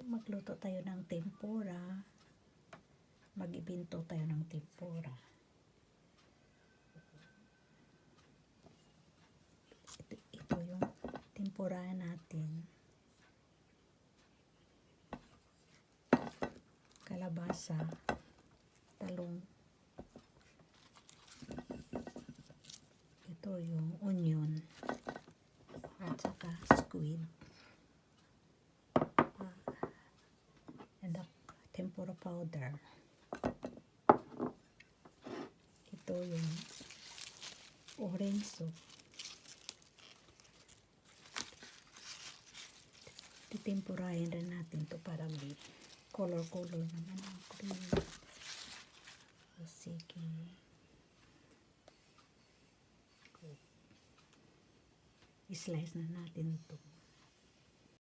magluto tayo ng tempura. Mag-ibinto tayo ng tempura. Ito yung tempura natin. Kalabasa, talong. Ito yung onion at saka squid. And the tempura powder. Ito yung orange soup. Titimpurahin rin natin to para may color-color naman ang cream. So, sige. I-slice na natin to.